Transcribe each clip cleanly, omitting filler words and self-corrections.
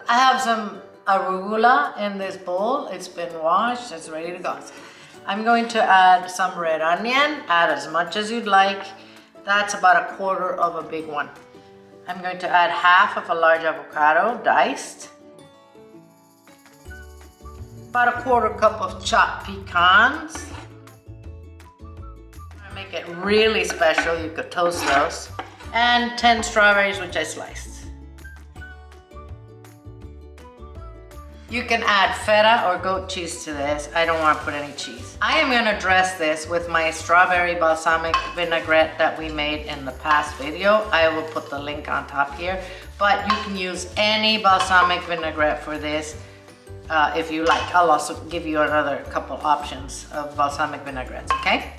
I have some arugula in this bowl. It's been washed, it's ready to go. I'm going to add some red onion, add as much as you'd like. That's about 1/4 of a big one. I'm going to add half of a large avocado, diced. About 1/4 cup of chopped pecans. To make it really special, you could toast those. And 10 strawberries, which I sliced. You can add feta or goat cheese to this. I don't want to put any cheese. I am going to dress this with my strawberry balsamic vinaigrette that we made in the past video. I will put the link on top here, but you can use any balsamic vinaigrette for this if you like. I'll also give you another couple options of balsamic vinaigrettes, okay?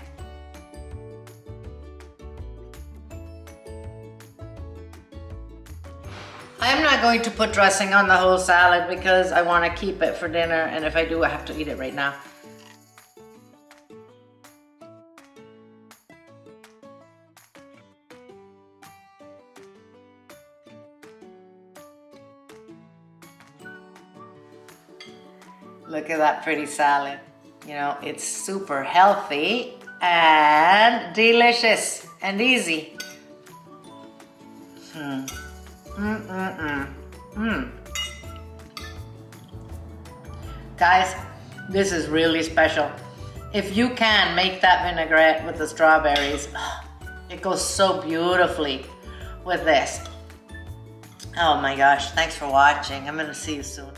I'm not going to put dressing on the whole salad because I want to keep it for dinner, and if I do, I have to eat it right now. Look at that pretty salad. You know, it's super healthy and delicious and easy. Guys, this is really special. If you can make that vinaigrette with the strawberries, it goes so beautifully with this. Oh my gosh, thanks for watching. I'm gonna see you soon.